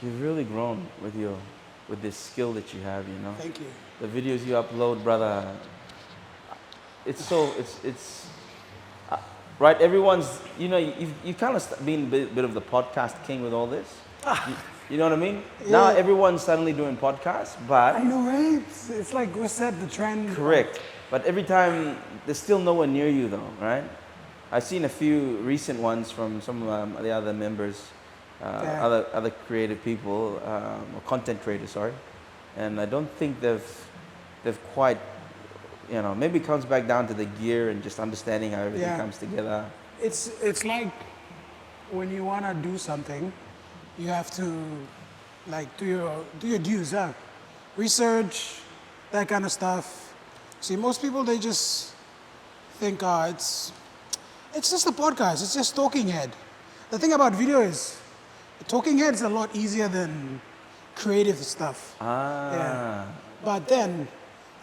You've really grown with this skill that you have, you know. Thank you. The videos you upload, brother, it's right. Everyone's, you know, you've kind of been a bit of the podcast king with all this. You know what I mean? Now Yeah, everyone's suddenly doing podcasts, I but know, right? It's like we set the trend. correct. But every time there's still no one near you, though, right? I've seen a few recent ones from some of the other members, Yeah, other creative people, or content creators, sorry. And I don't think they've quite, you know, maybe it comes back down to the gear and just understanding how everything yeah. comes together. It's like when you wanna do something, you have to like do your dues, huh? Research, that kind of stuff. See, most people they just think, it's just a podcast. It's just talking head. The thing about video is, talking head is a lot easier than creative stuff. Yeah. Ah, But then,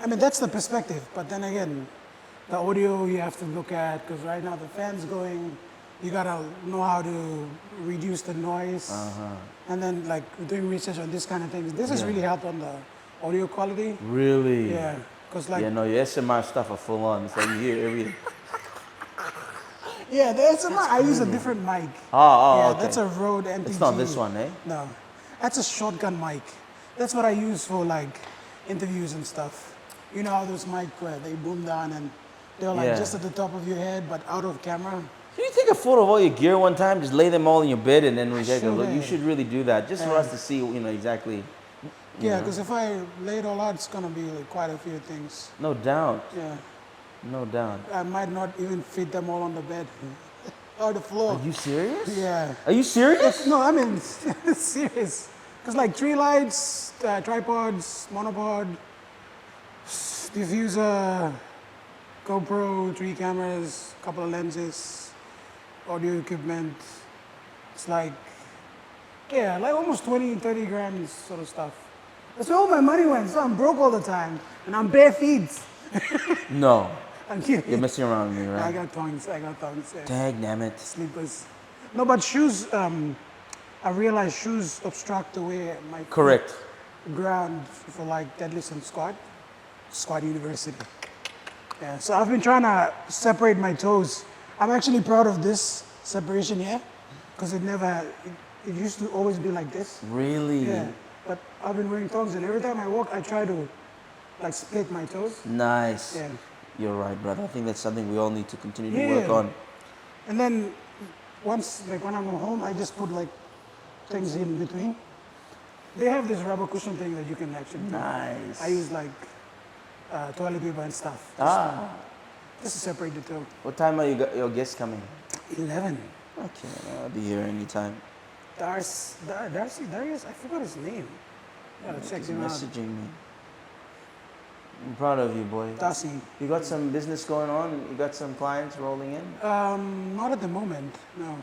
I mean, that's the perspective. But then again, the audio you have to look at because right now the fan's going. You gotta know how to reduce the noise, and then like doing research on this kind of things. This has yeah. really helped on the audio quality. Really? Yeah, because like Yeah, no, your SMR stuff are full on. So you hear everything. yeah, the SMR I use a different mic. Oh, Yeah, okay. that's a Rode MTG. It's not this one, eh? No, that's a shotgun mic. That's what I use for like interviews and stuff. You know how those mic where they boom down and they're like Yeah. just at the top of your head but out of camera. Can you take a photo of all your gear one time? Just lay them all in your bed and then we take a Sure look. You did. should really do that, just for us to see, you know, exactly. You Yeah, know. because if I lay it all out, it's gonna be like quite a few things. No doubt, Yeah, no doubt. I might not even fit them all on the bed or the floor. Are you serious? Yeah. Are you serious? No, I mean serious. Because like tree lights, tripods, monopod, diffuser, GoPro, 3 cameras, couple of lenses, audio equipment. It's like, yeah, like almost 20, 30 grams sort of stuff. That's where all my money went. So I'm broke all the time and I'm bare feet. No. I'm You're kidding. messing around with me, I right? got tongs. Yeah. Dang, damn it. Sleepers. No, but shoes, I realized shoes obstruct the way my Correct. ground for like deadlifts and squat university. Yeah, so I've been trying to separate my toes. I'm actually proud of this separation here because it used to always be like this. Really? Yeah, but I've been wearing tongs and every time I walk, I try to like split my toes. Nice. Yeah. You're right, brother. I think that's something we all need to continue to Yeah. work on. And then once, like when I'm home, I just put like things in between. They have this rubber cushion thing that you can actually do. Nice. I use like toilet paper and stuff. Ah, Just to separate the toe. what time are your guests coming? 11. Okay, I'll be here anytime. Darius, I forgot his name. Gotta check He's him out. messaging me. I'm proud of you, boy. Darcy. You got some business going on? You got some clients rolling in? Not at the moment, no.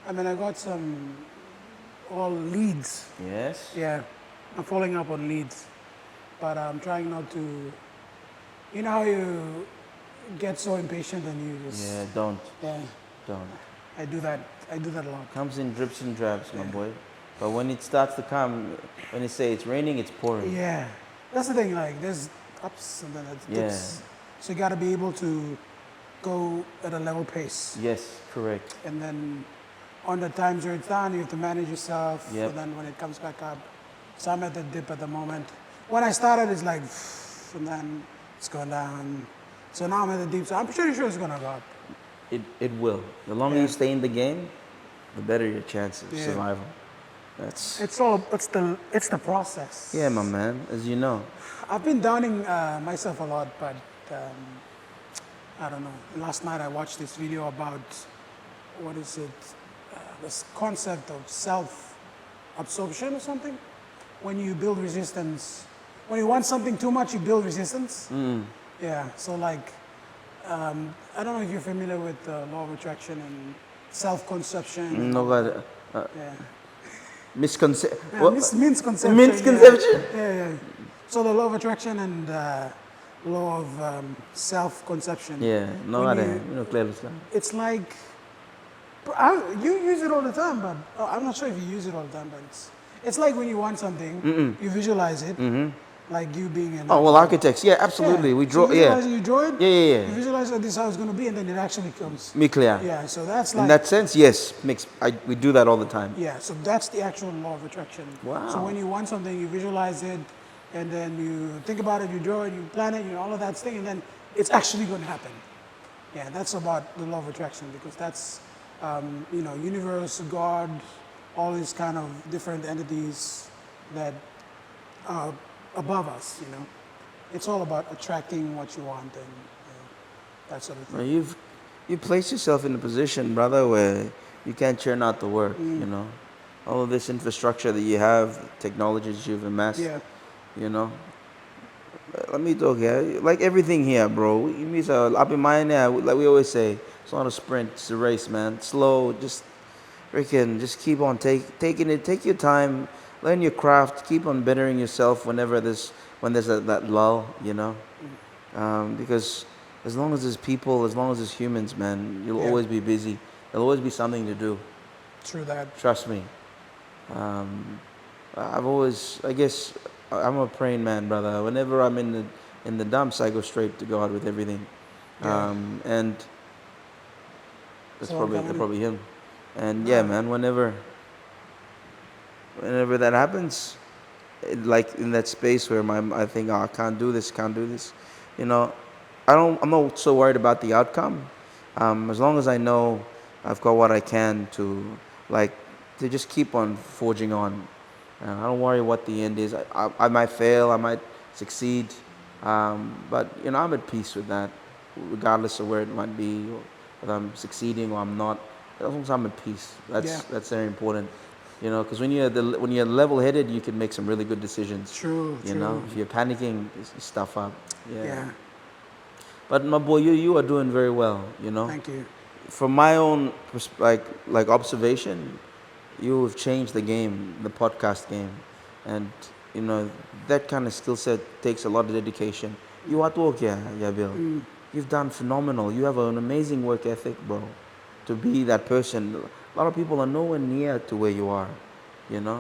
I mean, I got some all leads. Yes. Yeah, I'm following up on leads, but I'm trying not to. You know how you get so impatient and you just. Yeah, Yeah, don't. I do that. I do that a lot. Comes in drips and drabs, my boy. But when it starts to come, when they say it's raining, it's pouring. Yeah, that's the thing. Like, there's ups and then there's dips. So you got to be able to go at a level pace. Yes, correct. And then on the times where it's down, you have to manage yourself. Yep. And then when it comes back up, so I'm at the dip at the moment. When I started, it's like, and then it's going down. So now I'm at the deep. So I'm pretty sure it's gonna go up. It will. The longer you stay in the game, the better your chance of Yeah. survival. That's It's the process. yeah, my man. As you know, I've been downing myself a lot, but I don't know. Last night I watched this video about what is it? This concept of self-absorption or something. When you build resistance, when you want something too much, you build resistance. Yeah. So like, I don't know if you're familiar with the law of attraction and self-conception. Nogat Yeah. misconception. Misconception. Misconception? Yeah. So the law of attraction and law of self-conception. Yeah, Nogat When clearly. It's like you use it all the time, but I'm not sure if you use it all the time. But It's like when you want something, you visualize it, like you being an Oh well, architect. architects. Yeah, absolutely. Yeah. We So draw. you Yeah. visualize it, you draw it, Yeah, yeah, you yeah. visualize how this is how it's going to be, and then it actually comes. Me clear. Yeah, so that's In like, that sense, yes. We do that all the time. yeah, so that's the actual law of attraction. So Wow. when you want something, you visualize it, and then you think about it, you draw it, you plan it, all of that thing, and then it's actually going to happen. Yeah, that's about the law of attraction because that's, universe, God, all these kind of different entities that are above us. It's all about attracting what you want and that sort of Well, thing. you place yourself in a position, brother, where you can't churn out the work. All of this infrastructure that you have, technologies you've amassed. Yeah, You know, let me talk here. Like everything here, bro. You mean so up in mine, yeah. Like we always say, it's not a sprint, it's a race, man. Slow, just freaking, just keep on taking it. Take your time, learn your craft, keep on bettering yourself when there's that lull. Because as long as there's people, as long as there's humans, man, you'll yeah, always be busy. There'll always be something to do. true that. Trust me. Um, I guess, I'm a praying man, brother. Whenever I'm in the dumps, I go straight to God with everything, Yeah, and it's all that's coming. probably him. And yeah, No, man, whenever that happens, like in that space where I think, oh, I can't do this, can't do this, you know, I'm not so worried about the outcome, as long as I know I've got what I can like to just keep on forging on. I don't worry what the end is. I might fail, I might succeed, but I'm at peace with that, regardless of where it might be, or whether I'm succeeding or I'm not. As long as I'm at peace, yeah, that's very important. Because when you're level-headed, you can make some really good decisions. true, true. If you're panicking, stuff up. Yeah. Yeah, But my boy, you are doing very well. thank you. From my own like observation, you have changed the game, the podcast game, and you know that kind of skill set takes a lot of dedication. You are work, yeah, Bill. You've done phenomenal. You have an amazing work ethic, bro. To be that person, a lot of people are nowhere near to where you are.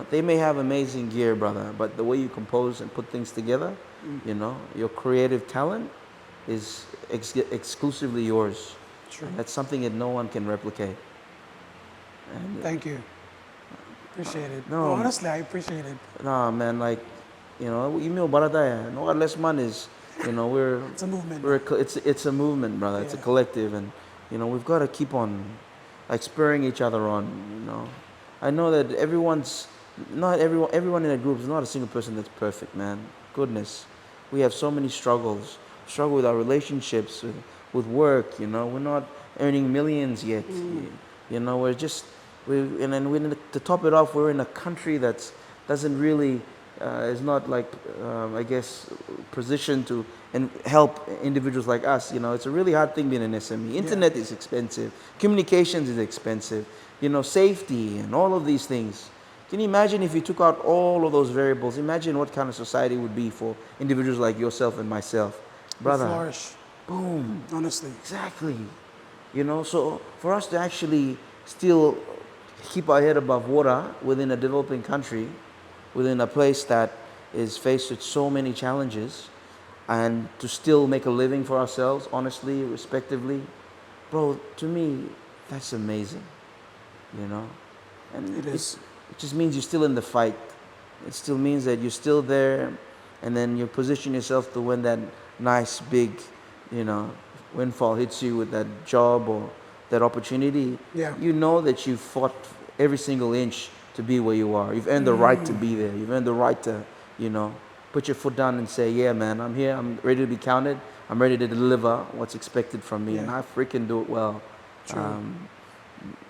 They may have amazing gear, brother, but the way you compose and put things together, your creative talent is exclusively yours. True. And that's something that no one can replicate. And Thank you. Appreciate it. No, no, honestly, I appreciate it. nah, man, like, email barata. Nogat Les Mahn is, we're It's a movement. it's a movement, brother. It's a Yeah. collective, and we've got to keep on like spurring each other on. I know that not everyone in a group is not a single person that's perfect, man. Goodness, we have so many struggles. Struggle with our relationships, with work. We're not earning millions yet. We're just and then to top it off, we're in a country that doesn't really is not like I guess positioned to and help individuals like us. It's a really hard thing being an SME. Internet is expensive, communications is expensive. Safety and all of these things. Can you imagine if you took out all of those variables? Imagine what kind of society would be for individuals like yourself and myself, We brother. flourish, Boom. honestly. Exactly. So for us to actually still keep our head above water within a developing country, within a place that is faced with so many challenges, and to still make a living for ourselves, honestly, respectively, bro, to me, that's amazing. You know, and It is. it just means you're still in the fight. It still means that you're still there, and then you position yourself to when that nice big, you know, windfall hits you with that job or that opportunity. Yeah. You know that you fought every single inch to be where you are. You've earned the right to be there. You've earned the right to, put your foot down and say, yeah, man, I'm here. I'm ready to be counted. I'm ready to deliver what's expected from me, and Yeah. I freaking do it well. True.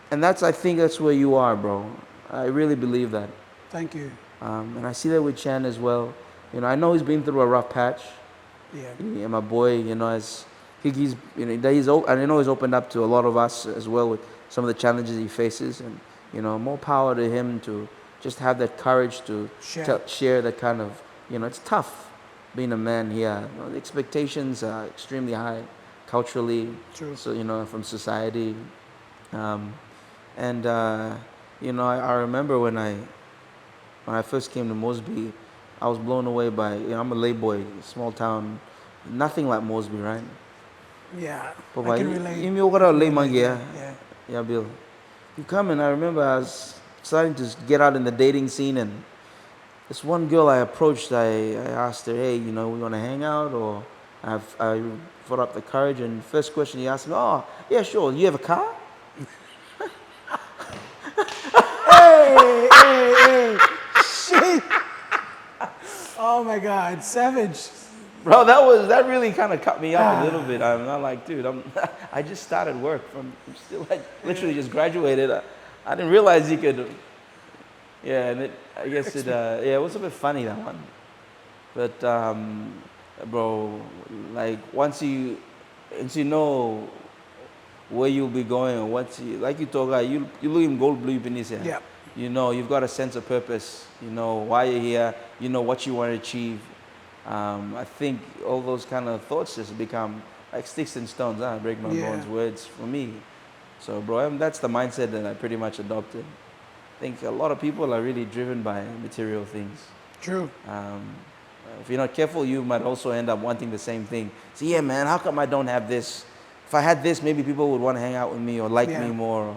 And I think that's where you are, bro. I really believe that. Thank you. And I see that with Chan as well. I know he's been through a rough patch. Yeah. And my boy, as he's, and I know he's opened up to a lot of us as well with some of the challenges he faces. And, more power to him to just have that courage to Share. share that kind of, it's tough being a man here. The expectations are extremely high culturally. True. So, from society. Um, and, I remember when when I first came to Mosby, I was blown away by, I'm a lay boy, small town, nothing like Mosby, right? Yeah, I Papa, can relate. you I know can lay relate. Mangi, Yeah, yeah? yeah. Yeah, Bill. You come and I remember I was starting to get out in the dating scene and this one girl I approached, I asked her, hey, we want to hang out or I brought up the courage and first question he asked me, oh, yeah, sure, you have a car? Hey, hey, hey! Shit! Oh my God, savage. Bro, that really kind of cut me up a little bit. I'm not like, dude, I just started work I'm still like literally just graduated. I didn't realize you could, yeah, and I guess yeah, it was a bit funny that one. But bro, like once you know where you'll be going, or what you, like you talk, you look in gold blue Indonesia. Yeah, You know, you've got a sense of purpose. You know why you're here. You know what you want to achieve. I think all those kind of thoughts just become like sticks and stones. Break my yeah. bones. Words for me. So, bro, that's the mindset that I pretty much adopted. I think a lot of people are really driven by material things. True. Um, if you're not careful, you might also end up wanting the same thing. So, yeah, man, how come I don't have this? If I had this, maybe people would want to hang out with me or like me Yeah. more.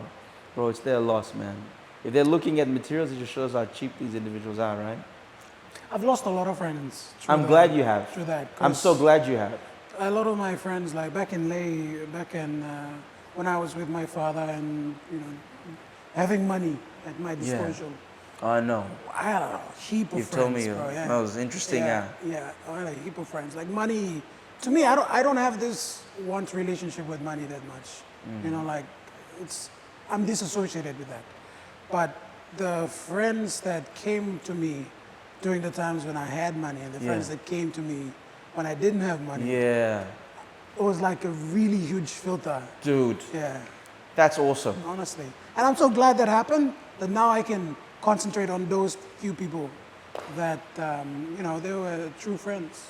Bro, it's their loss, man. If they're looking at materials, it just shows how cheap these individuals are, right? I've lost a lot of friends I'm glad you have. through that. I'm so 'Cause glad you have. a lot of my friends, like back in Leh, back in when I was with my father, and having money at my Yeah. disposal. Oh, no. I had a heap of You've friends, told me bro. Yeah. that was interesting. Yeah, yeah. I had a heap of friends. Like money, to me, I don't have this want relationship with money that much. Like I'm disassociated with that. But the friends that came to me during the times when I had money, and the friends Yeah. that came to me when I didn't have money, Yeah. it was like a really huge filter. Dude, Yeah, that's awesome. honestly. And I'm so glad that happened, that now I can concentrate on those few people that, they were true friends.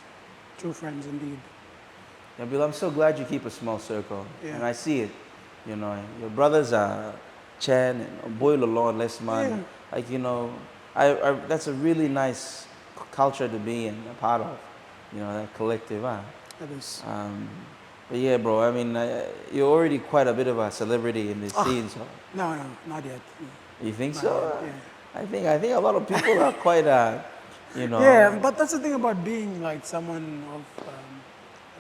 True friends indeed. Yeah, Bill, I'm so glad you keep a small circle. Yeah. And I see it. Your brothers are Chan and Nogat Les Yeah, Mahn. Like, that's a really nice culture to be in, a part of. That collective. that is. But yeah, bro, I mean, you're already quite a bit of a celebrity in this Ah, scene, so no, not yet. you think Not so? yet, I think a lot of people are quite, Yeah, but that's the thing about being like someone of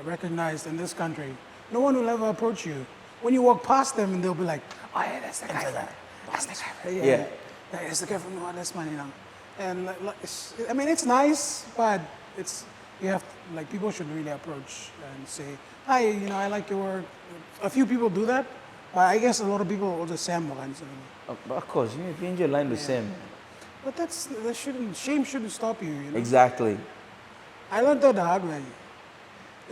recognized in this country. No one will ever approach you. When you walk past them, they'll be like, "Oh yeah, that's the guy. That's the guy. Yeah, Yeah. That's the guy from Nogat Les Mahn." And it's nice, but you have like people should really approach and say, "Hi, I like your work." A few people do that, but I guess a lot of people will just say, Of course, if you enjoy line with Sam. But shame shouldn't stop you. Exactly. I learned that the hard way.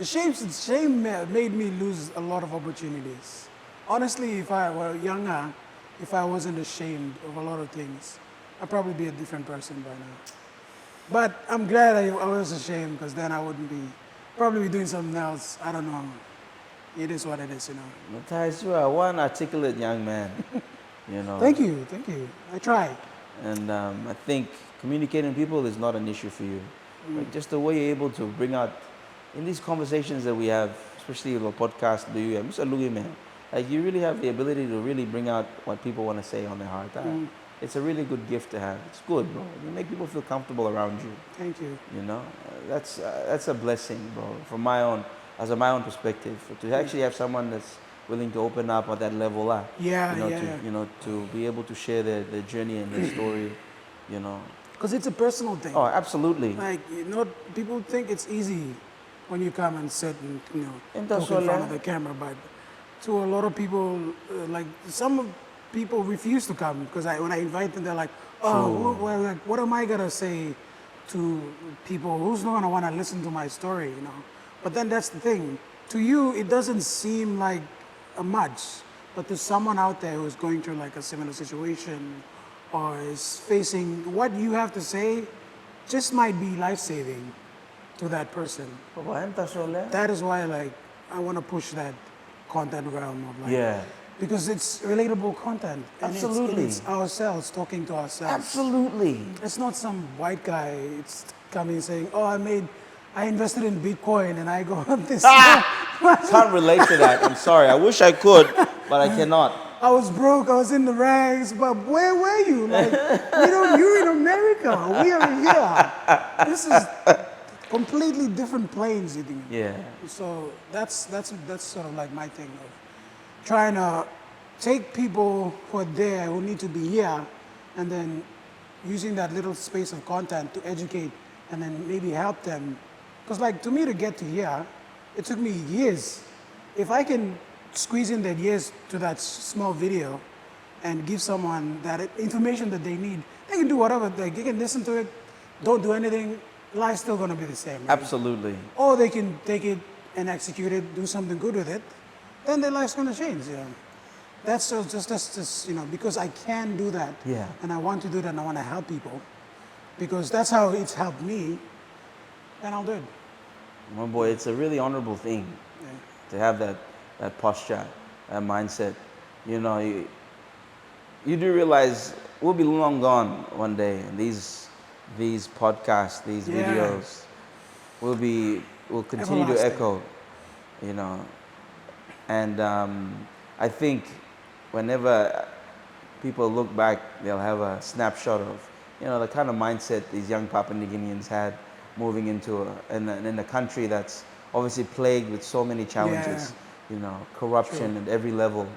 Shame made me lose a lot of opportunities. Honestly, if I were younger, if I wasn't ashamed of a lot of things, I'd probably be a different person by now. But I'm glad I was ashamed, because then I wouldn't probably be doing something else. I don't know. It is what it is. Matthias, you are one articulate young man. Thank you. I try. And I think communicating with people is not an issue for you. Like just the way you're able to bring out in these conversations that we have, especially the podcast, Mr. Lugi, man, like you really have the ability to really bring out what people want to say on their heart. It's a really good gift to have. It's good, bro. You make people feel comfortable around you. Thank you. That's a blessing, bro. From my own perspective, to actually have someone that's willing to open up at that level, Yeah, to be able to share their journey and their story. Because it's a personal thing. Oh, absolutely. Like, people think it's easy when you come and sit and, And talk that's in all, front of the camera. But to a lot of people, like some people refuse to come, because when I invite them, they're like, "Oh, well, like, what am I gonna say to people? Who's not gonna want to listen to my story?" But then that's the thing. To you, it doesn't seem like a much, but to someone out there who's going through like a similar situation, or is facing, what you have to say just might be life-saving to that person. That is why, like, I want to push that content realm of like, Yeah. because it's relatable content. And Absolutely. it's ourselves talking to ourselves. Absolutely. It's not some white guy. It's coming saying, "Oh, I invested in Bitcoin and I go on this." Can't relate to that. I'm sorry. I wish I could, but I cannot. I was broke. I was in the rags. But where were you? Like, we don't. You're in America. We are here. This is completely different planes. You think? Yeah. So that's sort of like my thing of trying to take people who are there who need to be here, and then using that little space of content to educate and then maybe help them. Because like to me to get to here, it took me years. If I can squeeze in that years to that small video and give someone that information that they need, they can do whatever. They can listen to it, don't do anything. Life's still gonna be the same. Right? Absolutely. Or they can take it and execute it, do something good with it, then their life's gonna change. You know? That's just because I can do that. Yeah. And I want to do that and I want to help people because that's how it's helped me, then I'll do it. My boy, it's a really honorable thing to have that posture, that mindset. You know, you do realize we'll be long gone one day, and these podcasts, these videos will continue to echo, you know. And I think whenever people look back, they'll have a snapshot of, you know, the kind of mindset these young Papua New Guineans had moving into in a country that's obviously plagued with so many challenges, you know, corruption at every level.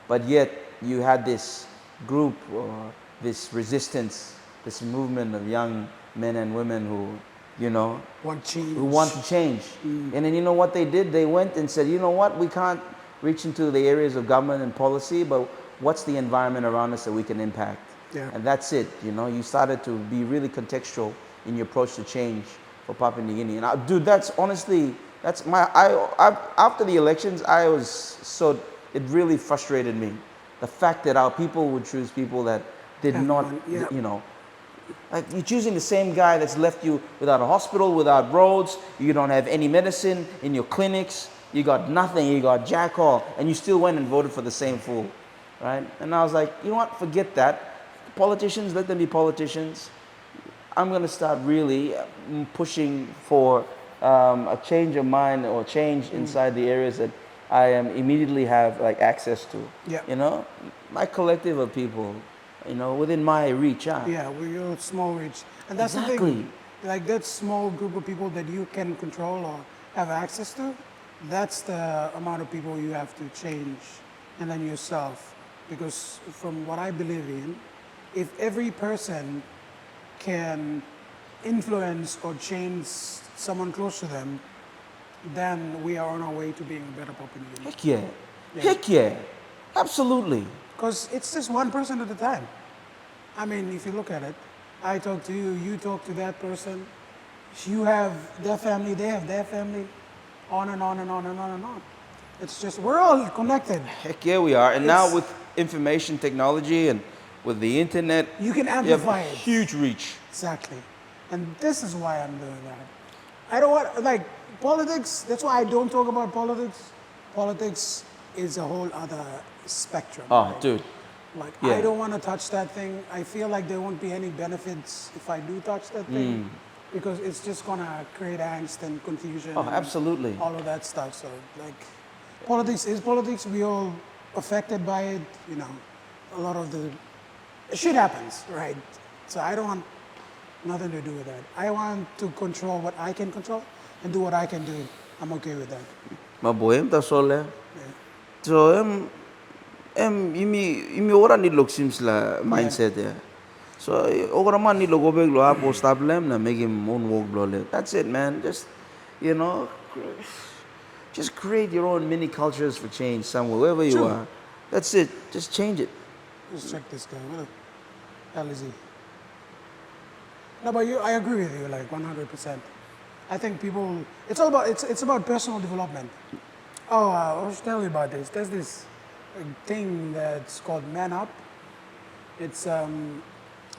But yet you had this group or this resistance, this movement of young men and women who, you know, who want to change. And then you know what they did? They went and said, you know what, we can't reach into the areas of government and policy, but what's the environment around us that we can impact? Yeah. And that's it, you know, you started to be really contextual in your approach to change for Papua New Guinea. And dude, that's honestly, that's after the elections, it really frustrated me. The fact that our people would choose people that did not, you know, like you're choosing the same guy that's left you without a hospital, without roads, you don't have any medicine in your clinics, you got nothing, you got jack all, and you still went and voted for the same fool, right? And I was like, you know what, forget that. Politicians, let them be politicians. I'm going to start really pushing for a change of mind or change inside the areas that I immediately have like access to. Yeah. You know, my collective of people, you know, within my reach. Yeah, we're small reach. And that's the thing. Like that small group of people that you can control or have access to, that's the amount of people you have to change. And then yourself. Because from what I believe in, if every person can influence or change someone close to them, then we are on our way to being a better Papua New Guinea. Heck yeah. Heck yeah. Absolutely. Because it's just one person at a time. I mean, if you look at it, I talk to you, you talk to that person, you have their family, they have their family, on and on and on and on and on. It's just, we're all connected. Heck yeah, we are. And now with information technology and with the internet, you can amplify you have it. Huge reach. Exactly. And this is why I'm doing that. I don't want, like, politics, that's why I don't talk about politics. Politics is a whole other spectrum. Oh, right? dude. Like, I don't want to touch that thing. I feel like there won't be any benefits if I do touch that thing. Because it's just going to create angst and confusion. Oh, absolutely. All of that stuff. So, like, politics is politics. We all affected by it. You know, a lot of the shit happens, right? So I don't want nothing to do with that. I want to control what I can control and do what I can do. I'm okay with that. My boy, that's all. So, imi ora ni lok sims la mindset ya. So, ora man ni logo beg lo apo stablem na make him own walk blow. That's it, man. Just, you know, just create your own mini cultures for change somewhere, wherever you are. That's it. Just change it. Just check this guy. What the hell is he? No, but I agree with you, like 100%. I think people, it's all about, it's about personal development. Oh, I was telling you about this. There's this thing that's called Man Up. It's,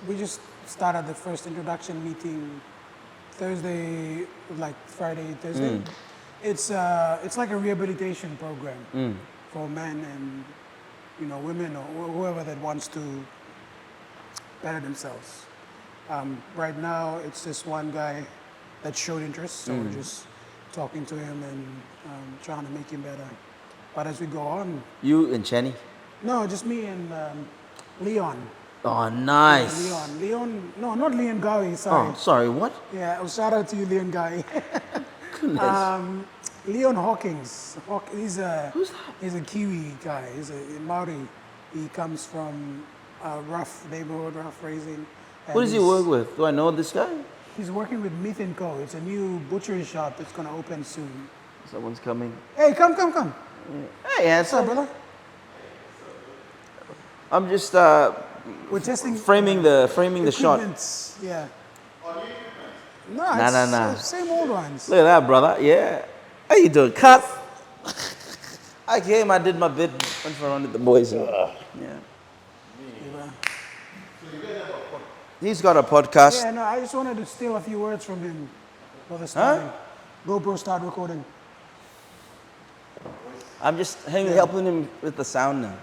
we just started the first introduction meeting Thursday, like Friday, Thursday. It's like a rehabilitation program for men and women or whoever that wants to better themselves. Right now, it's this one guy that showed interest, so we're just talking to him and trying to make him better. But as we go on, You and Chenny? no, just me and Leon. Oh, Yeah, nice. Leon, no, not Leon Gawi, sorry. Oh, sorry, what? Yeah, shout out to you, Leon Gawi. Goodness. Leon Hawkins. He's a Who's that? he's a Kiwi guy. He's a Maori. He comes from a rough neighborhood, rough raising. What does he work with? Do I know this guy? He's working with Meat & Co. It's a new butchery shop that's gonna open soon. Someone's coming. Hey, come. Hey, What's up, handsome. brother? I'm just We're testing framing the shot. equipments. Yeah. No, Nah, it's nah, nah. the same old ones. Look at that, brother. Yeah. How you doing? Cut. I came, I did my bit, went for a run with the boys. Yeah. He's got a podcast. Yeah, no, I just wanted to steal a few words from him for the starting. GoPro, start recording. I'm just helping him with the sound now.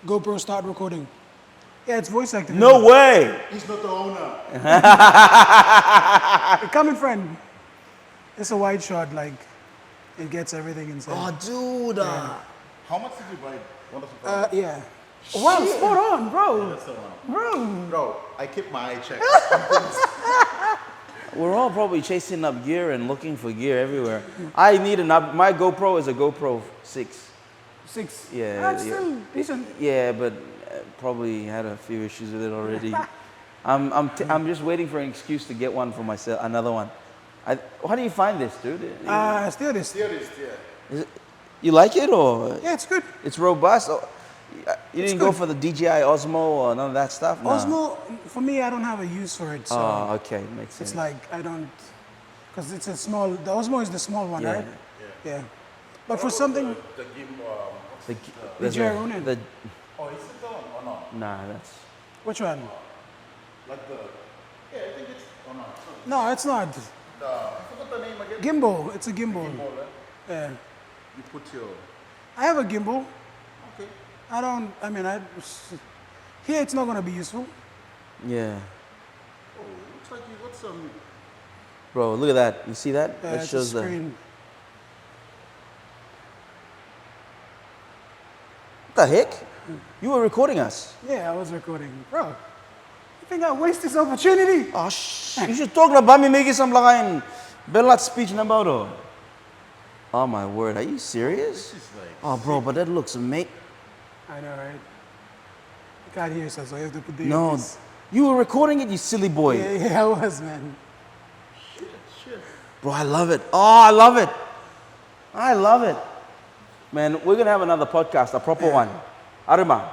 GoPro, start recording. Yeah, it's voice activated. No way. He's not the owner. Hey, come in, friend. It's a wide shot, like, it gets everything inside. Oh, dude. How much did you buy? Wonderful. Yeah. Wow, spot on, bro. That's the one. Bro. Bro, I keep my eye checked. We're all probably chasing up gear and looking for gear everywhere. I need my GoPro is a GoPro 6. 6. Yeah, That's yeah. still decent. Yeah, but probably had a few issues with it already. I'm just waiting for an excuse to get one for myself, another one. How do you find this, dude? Still this. Theorist, yeah. Is it, you like it or Yeah, it's good. it's robust? Or, you didn't go good. for the DJI Osmo or none of that stuff? No. Osmo, for me, I don't have a use for it, so Oh, okay, makes sense. it's like I don't, because it's a small. The Osmo is the small one, Yeah. right? Yeah. But for something, The gimbal. The, DJI Ronin. the, Oh, is it the one or not? nah, that's which one? Like the. Yeah, I think it's. Oh no. It's not. No, it's not. I forgot the name again. Gimbal. It's a gimbal. Gimbal, eh? Yeah. You put your. I have a gimbal. Okay. Here it's not going to be useful. yeah. Oh, looks like you got some. Bro, look at that. You see that? Yeah, That it's a shows the. screen. What the heck? You were recording us. Yeah, I was recording. Bro, you think I waste this opportunity? Oh, you should talk about me making some like Bellat speech number. Oh my word, are you serious? This is like. Oh, bro, but that looks amazing. I know, right? You can't hear yourself, so you have to put the No, earpiece. you were recording it, you silly boy. Yeah, I was, man. Shit. Bro, I love it. Oh, I love it. I love it. Man, we're going to have another podcast, a proper one. Arima,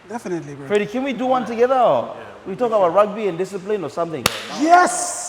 Definitely, bro. Freddie, can we do one together? Or we talk about rugby and discipline or something? Yes!